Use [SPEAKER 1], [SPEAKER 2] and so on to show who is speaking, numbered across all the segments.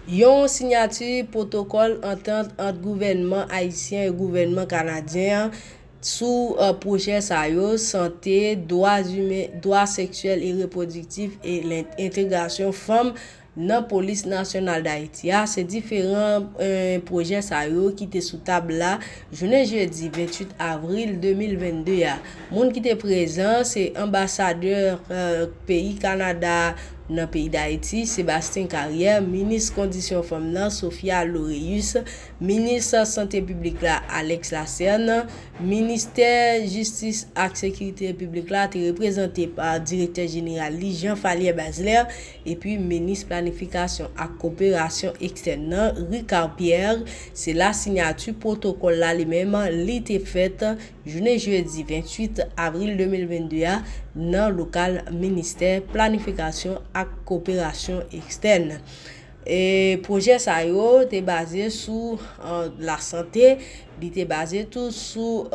[SPEAKER 1] Yon signature protocole entente entre gouvernement haïtien et gouvernement canadien sous projet sa yo, santé, droits humains, droits sexuels et reproductifs et l'intégration femmes dans police nationale d'Haïti. C'est différents projets sa yo qui étaient sous table là. Jeudi 28 avril 2022 ya. Moun qui était présent, c'est ambassadeur pays Canada dans le pays d'Haïti, Sébastien Carrière, ministre conditions femmes là, Sophia Loreus, ministre santé publique là, Alex Lasserne, ministère justice et sécurité publique là, représenté par directeur général Jean Falier Basler, et puis ministre planification et coopération externe Ricard Pierre. C'est la signature protocole là lui-même l'été faite jeudi 28 avril 2022 dans le local ministère planification et coopération externe. Et projet ça yo était basé sur la santé, il était basé tout sur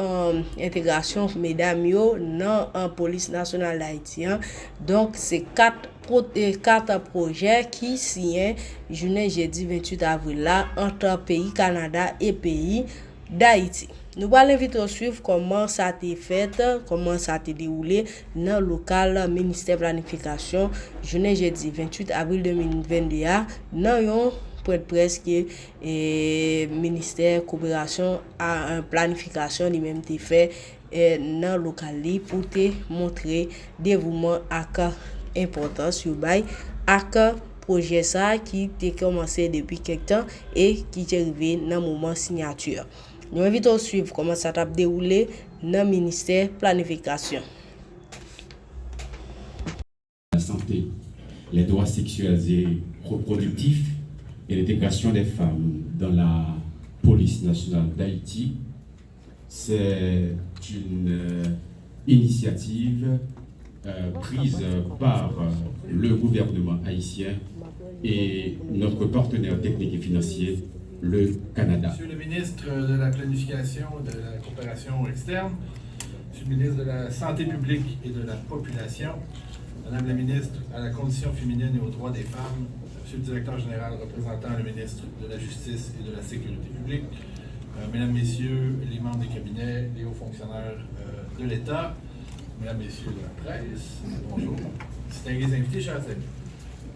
[SPEAKER 1] intégration mesdames yo dans la police nationale d'Haïti. Donc c'est quatre projets qui signent jeudi 28 avril là entre pays Canada et pays d'Haïti. Nous allons inviter à suivre comment ça a été fait, comment ça a été déroulé dans le local ministère planification jeudi 28 avril 2022 dans un point de presse qui est ministère coopération à planification lui-même été fait dans le local pour te montrer dévouement et importance sur bail ak projet ça qui a commencé depuis quelque temps et qui est arrivé dans le moment signature. Nous invitons à suivre comment ça a déroulé dans le ministère planification.
[SPEAKER 2] La santé, les droits sexuels et reproductifs et l'intégration des femmes dans la police nationale d'Haïti, c'est une initiative prise par le gouvernement haïtien et notre partenaire technique et financier, le Canada.
[SPEAKER 3] Monsieur le ministre de la Planification et de la Coopération externe, Monsieur le ministre de la Santé publique et de la Population, Madame la ministre à la Condition féminine et aux droits des femmes, Monsieur le directeur général représentant le ministre de la Justice et de la Sécurité publique, Mesdames, Messieurs les membres des cabinets, les hauts fonctionnaires de l'État, Mesdames, Messieurs de la presse, bonjour. Distingués invités, chers amis.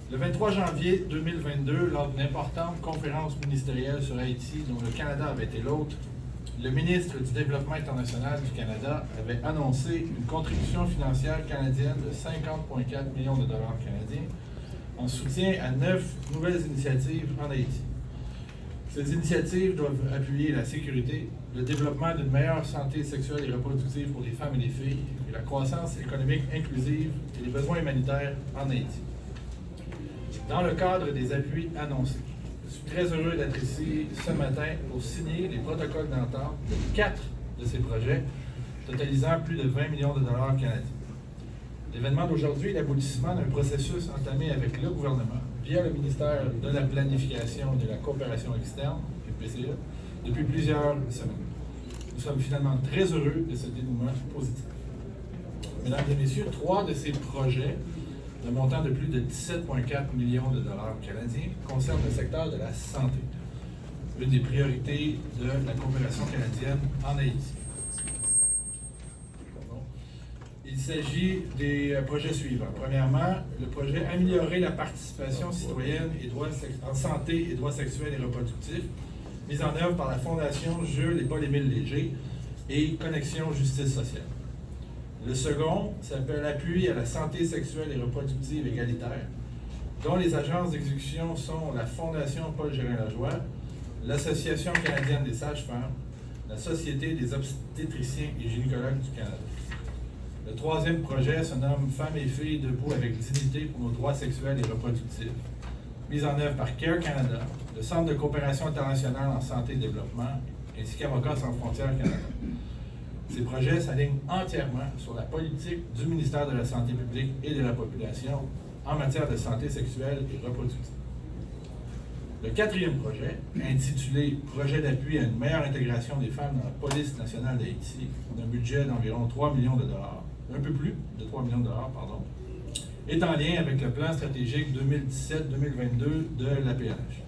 [SPEAKER 3] Le 23 janvier 2022, lors d'une importante conférence ministérielle sur Haïti, dont le Canada avait été l'hôte, le ministre du Développement international du Canada avait annoncé une contribution financière canadienne de 50,4 millions de dollars canadiens en soutien à 9 nouvelles initiatives en Haïti. Ces initiatives doivent appuyer la sécurité, le développement d'une meilleure santé sexuelle et reproductive pour les femmes et les filles, et la croissance économique inclusive et les besoins humanitaires en Haïti. Dans le cadre des appuis annoncés, je suis très heureux d'être ici ce matin pour signer les protocoles d'entente de 4 de ces projets, totalisant plus de 20 millions de dollars canadiens. L'événement d'aujourd'hui est l'aboutissement d'un processus entamé avec le gouvernement via le ministère de la Planification et de la Coopération externe, le PCE, depuis plusieurs semaines. Nous sommes finalement très heureux de ce dénouement positif. Mesdames et messieurs, 3 de ces projets d'un montant de plus de 17,4 millions de dollars canadiens concerne le secteur de la santé, une des priorités de la coopération canadienne en Haïti. Il s'agit des projets suivants. Premièrement, le projet Améliorer la participation citoyenne en santé et droits sexuels et reproductifs, mis en œuvre par la Fondation Jules et Paul-Émile Léger et Connexion Justice sociale. Le second s'appelle Appui à la santé sexuelle et reproductive égalitaire, dont les agences d'exécution sont la Fondation Paul Gérin-Lajoie, l'Association canadienne des sages-femmes, la Société des obstétriciens et gynécologues du Canada. Le troisième projet se nomme Femmes et filles debout avec dignité pour nos droits sexuels et reproductifs, mis en œuvre par CARE Canada, le Centre de coopération internationale en santé et développement, ainsi qu'Avocats sans frontières Canada. Ces projets s'alignent entièrement sur la politique du ministère de la Santé publique et de la Population en matière de santé sexuelle et reproductive. Le quatrième projet, intitulé Projet d'appui à une meilleure intégration des femmes dans la police nationale d'Haïti, d'un budget d'environ 3 millions de dollars, un peu plus de 3 millions de dollars, pardon, est en lien avec le plan stratégique 2017-2022 de l'APNH.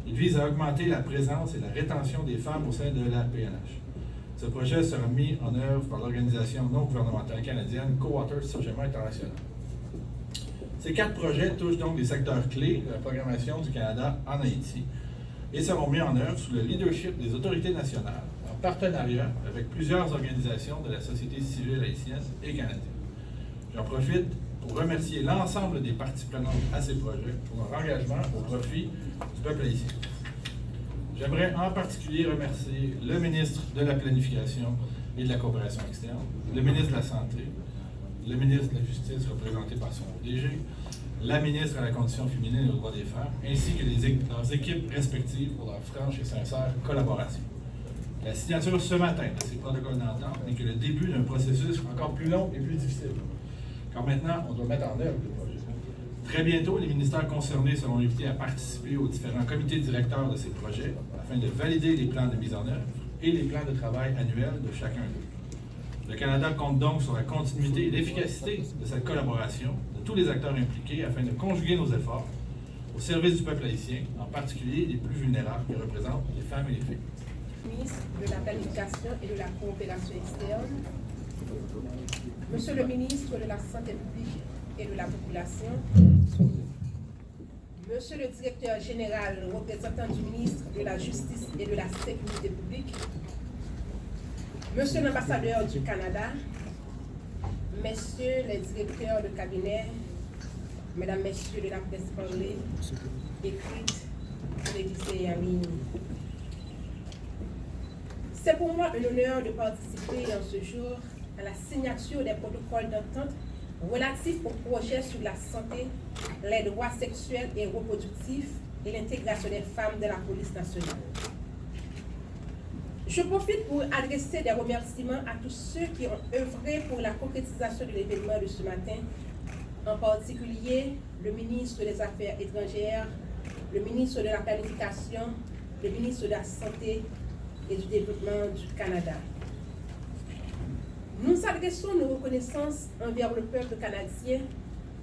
[SPEAKER 3] Il vise à augmenter la présence et la rétention des femmes au sein de la PNH. Ce projet sera mis en œuvre par l'organisation non gouvernementale canadienne Cowater Sogema International. Ces 4 projets touchent donc des secteurs clés de la programmation du Canada en Haïti et seront mis en œuvre sous le leadership des autorités nationales, en partenariat avec plusieurs organisations de la société civile haïtienne et canadienne. J'en profite pour remercier l'ensemble des parties prenantes à ces projets pour leur engagement au profit du peuple haïtien. J'aimerais en particulier remercier le ministre de la Planification et de la Coopération externe, le ministre de la Santé, le ministre de la Justice représenté par son DG, la ministre à la Condition féminine et aux droits des femmes, ainsi que leurs équipes respectives pour leur franche et sincère collaboration. La signature ce matin de ces protocoles d'entente n'est que le début d'un processus encore plus long et plus difficile. Car maintenant, on doit mettre en œuvre le projet. Très bientôt, les ministères concernés seront invités à participer aux différents comités directeurs de ces projets afin de valider les plans de mise en œuvre et les plans de travail annuels de chacun d'eux. Le Canada compte donc sur la continuité et l'efficacité de cette collaboration de tous les acteurs impliqués afin de conjuguer nos efforts au service du peuple haïtien, en particulier les plus vulnérables qui représentent les femmes et les filles.
[SPEAKER 4] Ministre de la Planification et de la Coopération externe, Monsieur le ministre de la Santé publique et de la Population, Monsieur le directeur général représentant du ministre de la Justice et de la Sécurité publique, Monsieur l'ambassadeur du Canada, Messieurs les directeurs de cabinet, Mesdames, Messieurs de la presse parlée, écrite, télévisée et en ligne. C'est pour moi un honneur de participer en ce jour à la signature des protocoles d'entente relatifs au projet sur la santé, les droits sexuels et reproductifs et l'intégration des femmes de la police nationale. Je profite pour adresser des remerciements à tous ceux qui ont œuvré pour la concrétisation de l'événement de ce matin, en particulier le ministre des Affaires étrangères, le ministre de la Planification, le ministre de la Santé et du Développement du Canada. Nous adressons nos reconnaissances envers le peuple canadien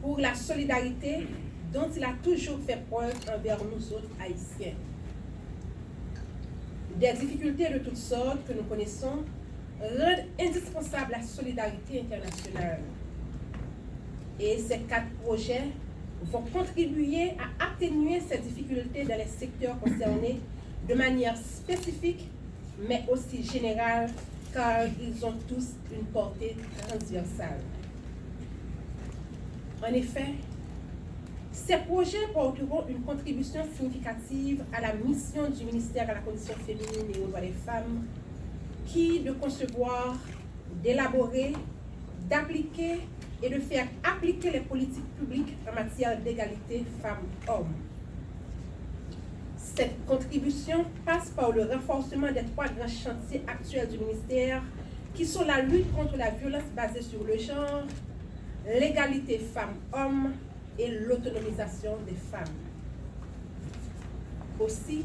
[SPEAKER 4] pour la solidarité dont il a toujours fait preuve envers nous autres Haïtiens. Des difficultés de toutes sortes que nous connaissons rendent indispensable la solidarité internationale. Et ces 4 projets vont contribuer à atténuer ces difficultés dans les secteurs concernés de manière spécifique, mais aussi générale, car ils ont tous une portée transversale. En effet, ces projets porteront une contribution significative à la mission du ministère à la Condition féminine et aux droits des femmes, qui de concevoir, d'élaborer, d'appliquer et de faire appliquer les politiques publiques en matière d'égalité femmes-hommes. Cette contribution passe par le renforcement des 3 grands chantiers actuels du ministère, qui sont la lutte contre la violence basée sur le genre, l'égalité femmes-hommes et l'autonomisation des femmes. Aussi,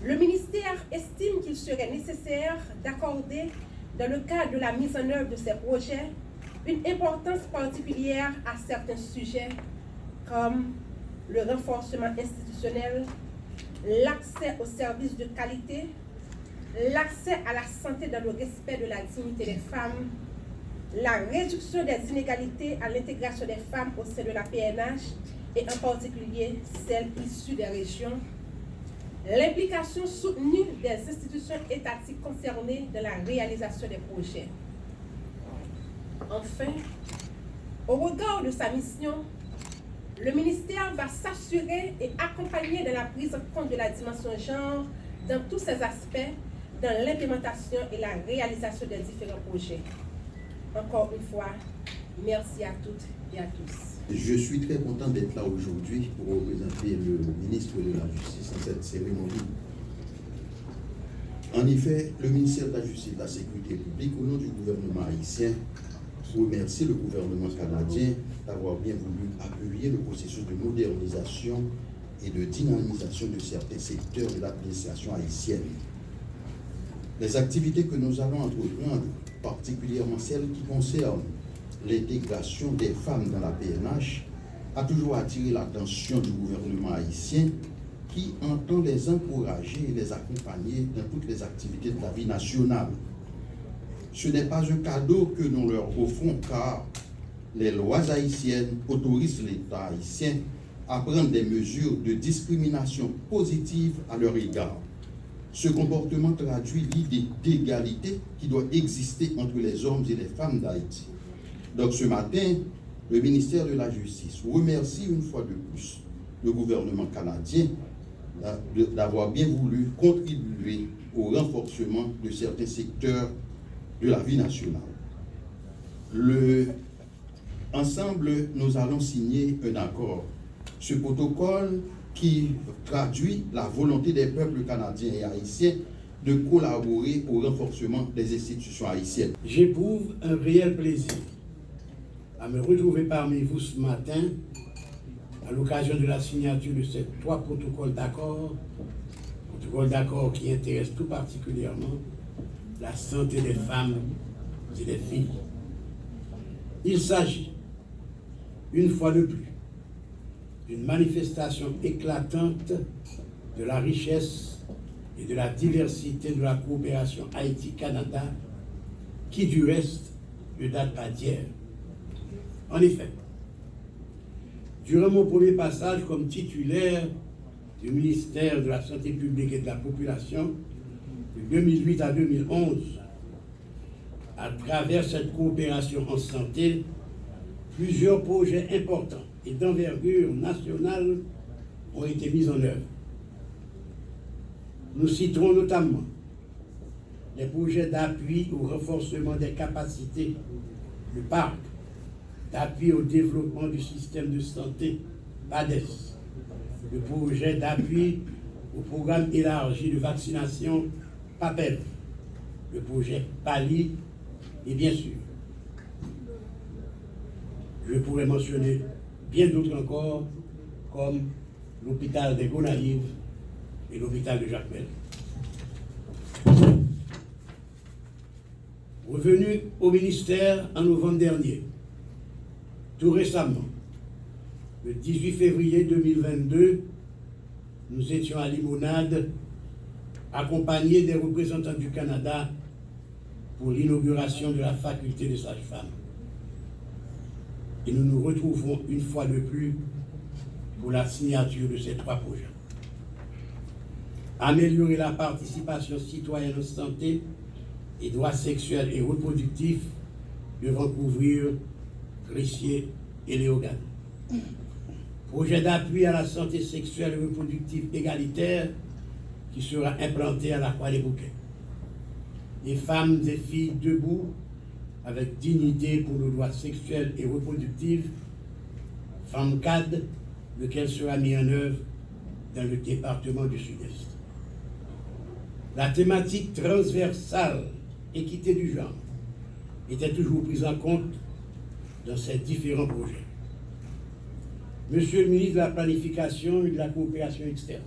[SPEAKER 4] le ministère estime qu'il serait nécessaire d'accorder, dans le cadre de la mise en œuvre de ces projets, une importance particulière à certains sujets comme le renforcement institutionnel, l'accès aux services de qualité, l'accès à la santé dans le respect de la dignité des femmes, la réduction des inégalités à l'intégration des femmes au sein de la PNH et en particulier celles issues des régions, l'implication soutenue des institutions étatiques concernées dans la réalisation des projets. Enfin, au regard de sa mission, le ministère va s'assurer et accompagner dans la prise en compte de la dimension genre dans tous ses aspects, dans l'implémentation et la réalisation des différents projets. Encore une fois, merci à toutes et à tous.
[SPEAKER 5] Je suis très content d'être là aujourd'hui pour représenter le ministre de la Justice dans cette cérémonie. En effet, le ministère de la Justice et de la Sécurité publique, au nom du gouvernement haïtien, remercie le gouvernement canadien d'avoir bien voulu appuyer le processus de modernisation et de dynamisation de certains secteurs de l'administration haïtienne. Les activités que nous allons entreprendre, particulièrement celles qui concernent l'intégration des femmes dans la PNH, a toujours attiré l'attention du gouvernement haïtien qui entend les encourager et les accompagner dans toutes les activités de la vie nationale. Ce n'est pas un cadeau que nous leur offrons, car les lois haïtiennes autorisent l'État haïtien à prendre des mesures de discrimination positive à leur égard. Ce comportement traduit l'idée d'égalité qui doit exister entre les hommes et les femmes d'Haïti. Donc ce matin, le ministère de la Justice remercie une fois de plus le gouvernement canadien d'avoir bien voulu contribuer au renforcement de certains secteurs de la vie nationale. Ensemble, nous allons signer un accord. Ce protocole qui traduit la volonté des peuples canadiens et haïtiens de collaborer au renforcement des institutions haïtiennes.
[SPEAKER 6] J'éprouve un réel plaisir à me retrouver parmi vous ce matin à l'occasion de la signature de ces 3 protocoles d'accord qui intéressent tout particulièrement la santé des femmes et des filles. Il s'agit, une fois de plus, d'une manifestation éclatante de la richesse et de la diversité de la coopération Haïti-Canada, qui du reste ne date pas d'hier. En effet, durant mon premier passage comme titulaire du ministère de la Santé publique et de la Population, de 2008 à 2011, à travers cette coopération en santé, plusieurs projets importants et d'envergure nationale ont été mis en œuvre. Nous citerons notamment les projets d'appui au renforcement des capacités du parc, d'appui au développement du système de santé, PADES, le projet d'appui au programme élargi de vaccination, PAPEV, le projet PALI, et bien sûr, je pourrais mentionner bien d'autres encore, comme l'hôpital des Gonaïves et l'hôpital de Jacmel. Revenu au ministère en novembre dernier, tout récemment, le 18 février 2022, nous étions à Limonade, accompagnés des représentants du Canada pour l'inauguration de la faculté de sage-femme. Et nous nous retrouvons une fois de plus pour la signature de ces 3 projets. Améliorer la participation citoyenne en santé et droits sexuels et reproductifs devant couvrir Crissier et Léogane. Projet d'appui à la santé sexuelle et reproductive égalitaire qui sera implanté à la Croix-des-Bouquets. Les femmes et filles debout avec dignité pour nos droits sexuels et reproductifs, FEMCAD, lequel sera mis en œuvre dans le département du Sud-Est. La thématique transversale, équité du genre, était toujours prise en compte dans ces différents projets. Monsieur le ministre de la Planification et de la Coopération externe,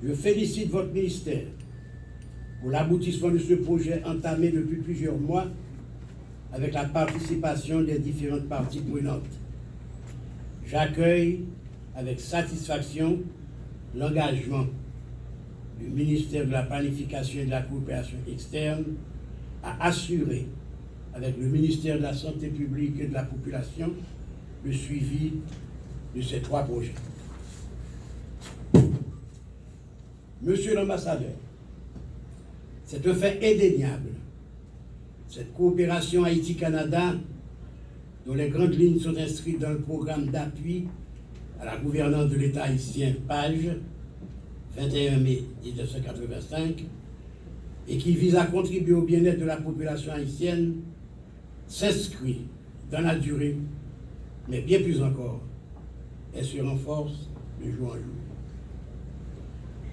[SPEAKER 6] je félicite votre ministère pour l'aboutissement de ce projet entamé depuis plusieurs mois avec la participation des différentes parties prenantes. J'accueille avec satisfaction l'engagement du ministère de la Planification et de la Coopération externe à assurer, avec le ministère de la Santé publique et de la Population, le suivi de ces 3 projets. Monsieur l'ambassadeur, c'est un fait indéniable. Cette coopération Haïti-Canada, dont les grandes lignes sont inscrites dans le programme d'appui à la gouvernance de l'État haïtien, PAGE, 21 mai 1985, et qui vise à contribuer au bien-être de la population haïtienne, s'inscrit dans la durée, mais bien plus encore, elle se renforce de jour en jour.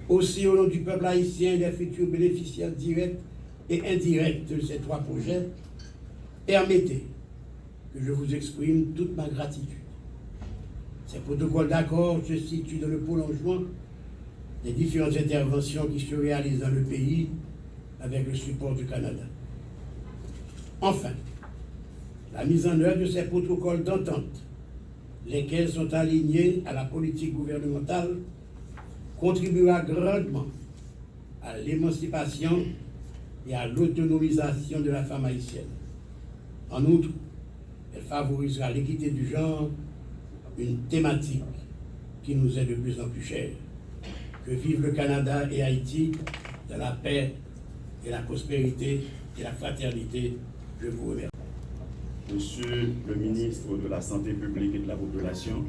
[SPEAKER 6] Aussi, au nom du peuple haïtien et des futurs bénéficiaires directs et indirects de ces 3 projets, permettez que je vous exprime toute ma gratitude. Ces protocoles d'accord se situent dans le prolongement des différentes interventions qui se réalisent dans le pays avec le support du Canada. Enfin, la mise en œuvre de ces protocoles d'entente, lesquels sont alignés à la politique gouvernementale, contribuera grandement à l'émancipation et à l'autonomisation de la femme haïtienne. En outre, elle favorisera l'équité du genre, une thématique qui nous est de plus en plus chère. Que vive le Canada et Haïti dans la paix et la prospérité et la fraternité. Je vous remercie.
[SPEAKER 2] Monsieur le ministre de la Santé publique et de la Population,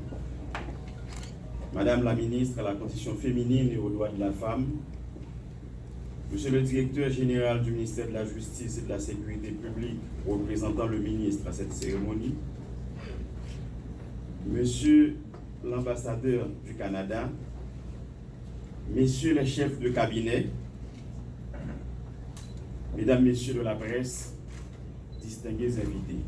[SPEAKER 2] Madame la ministre à la Condition féminine et aux droits de la femme, Monsieur le directeur général du ministère de la Justice et de la Sécurité publique, représentant le ministre à cette cérémonie, Monsieur l'ambassadeur du Canada, Messieurs les chefs de cabinet, Mesdames, Messieurs de la presse, distingués invités.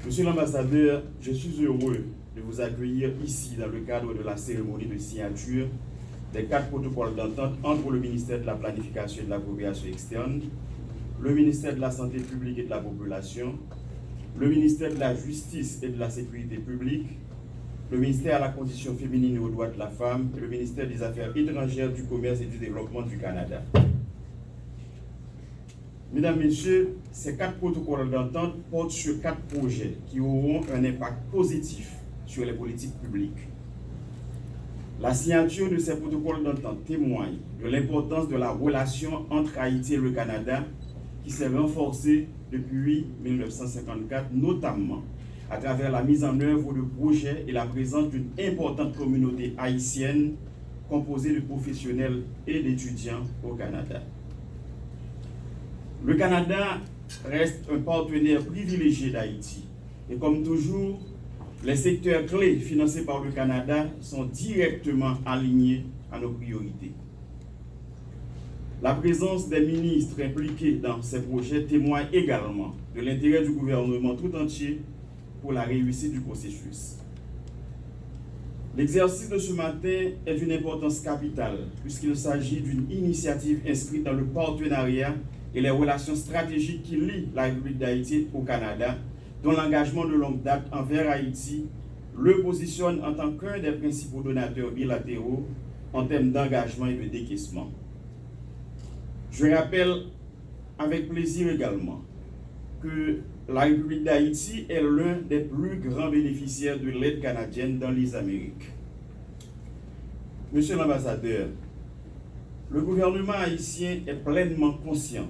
[SPEAKER 2] Monsieur l'ambassadeur, je suis heureux de vous accueillir ici dans le cadre de la cérémonie de signature des 4 protocoles d'entente entre le ministère de la Planification et de la Coopération externe, le ministère de la Santé publique et de la Population, le ministère de la Justice et de la Sécurité publique, le ministère à la Condition féminine et aux droits de la femme et le ministère des Affaires étrangères, du Commerce et du Développement du Canada. Mesdames, Messieurs, ces 4 protocoles d'entente portent sur 4 projets qui auront un impact positif sur les politiques publiques. La signature de ces protocoles d'entente témoigne de l'importance de la relation entre Haïti et le Canada qui s'est renforcée depuis 1954, notamment à travers la mise en œuvre de projets et la présence d'une importante communauté haïtienne composée de professionnels et d'étudiants au Canada. Le Canada reste un partenaire privilégié d'Haïti et comme toujours, les secteurs clés financés par le Canada sont directement alignés à nos priorités. La présence des ministres impliqués dans ces projets témoigne également de l'intérêt du gouvernement tout entier pour la réussite du processus. L'exercice de ce matin est d'une importance capitale puisqu'il s'agit d'une initiative inscrite dans le partenariat et les relations stratégiques qui lient la République d'Haïti au Canada, dont l'engagement de longue date envers Haïti le positionne en tant qu'un des principaux donateurs bilatéraux en termes d'engagement et de décaissement. Je rappelle avec plaisir également que la République d'Haïti est l'un des plus grands bénéficiaires de l'aide canadienne dans les Amériques. Monsieur l'ambassadeur, le gouvernement haïtien est pleinement conscient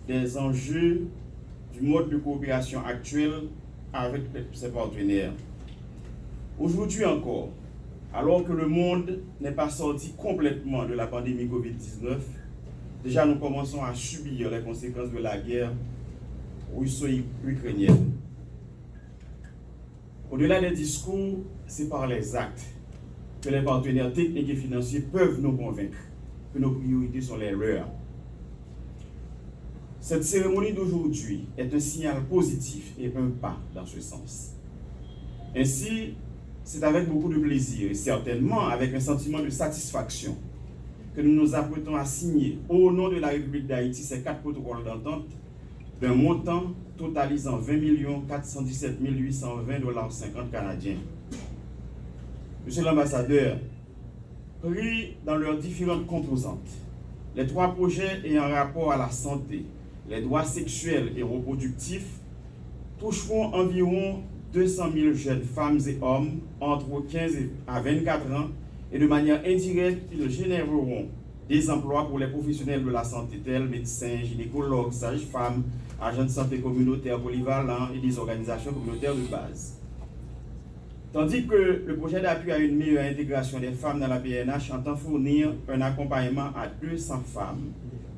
[SPEAKER 2] des enjeux du mode de coopération actuel avec ses partenaires. Aujourd'hui encore, alors que le monde n'est pas sorti complètement de la pandémie Covid-19, déjà nous commençons à subir les conséquences de la guerre russo-ukrainienne. Au-delà des discours, c'est par les actes que les partenaires techniques et financiers peuvent nous convaincre que nos priorités sont les leurs. Cette cérémonie d'aujourd'hui est un signal positif et un pas dans ce sens. Ainsi, c'est avec beaucoup de plaisir et certainement avec un sentiment de satisfaction que nous nous apprêtons à signer au nom de la République d'Haïti ces 4 protocoles d'entente d'un montant totalisant 20 417 820 $50 canadiens. Monsieur l'ambassadeur, pris dans leurs différentes composantes, les 3 projets ayant rapport à la santé, les droits sexuels et reproductifs toucheront environ 200 000 jeunes femmes et hommes entre 15 à 24 ans et de manière indirecte, ils généreront des emplois pour les professionnels de la santé tels médecins, gynécologues, sages-femmes, agents de santé communautaire polyvalents et des organisations communautaires de base. Tandis que le projet d'appui à une meilleure intégration des femmes dans la PNH entend fournir un accompagnement à 200 femmes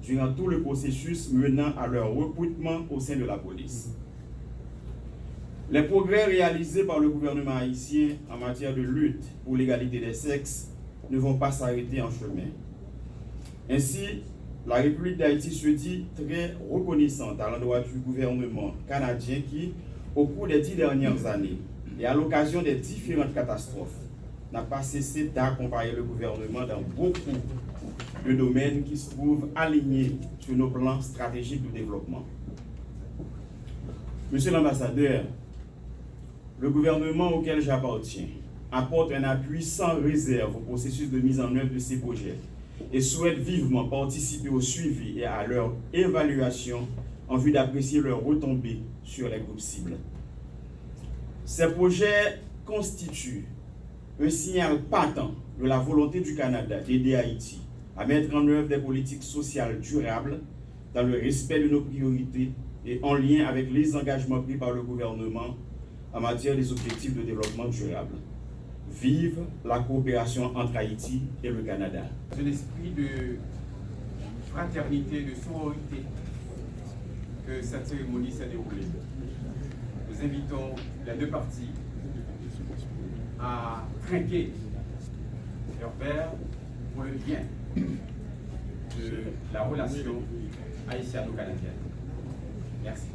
[SPEAKER 2] durant tout le processus menant à leur recrutement au sein de la police. Les progrès réalisés par le gouvernement haïtien en matière de lutte pour l'égalité des sexes ne vont pas s'arrêter en chemin. Ainsi, la République d'Haïti se dit très reconnaissante à l'endroit du gouvernement canadien qui, au cours des 10 dernières années et à l'occasion des différentes catastrophes, n'a pas cessé d'accompagner le gouvernement dans beaucoup de domaines qui se trouvent alignés sur nos plans stratégiques de développement. Monsieur l'ambassadeur, le gouvernement auquel j'appartiens apporte un appui sans réserve au processus de mise en œuvre de ces projets et souhaite vivement participer au suivi et à leur évaluation en vue d'apprécier leurs retombées sur les groupes cibles. Ces projets constituent un signal patent de la volonté du Canada d'aider Haïti à mettre en œuvre des politiques sociales durables dans le respect de nos priorités et en lien avec les engagements pris par le gouvernement en matière des objectifs de développement durable. Vive la coopération entre Haïti et le Canada.
[SPEAKER 7] Un esprit de fraternité, de sororité que cette cérémonie s'est déroulée. Nous invitons les deux parties à trinquer leur verre pour le bien de la relation haïtiano-canadienne. Merci.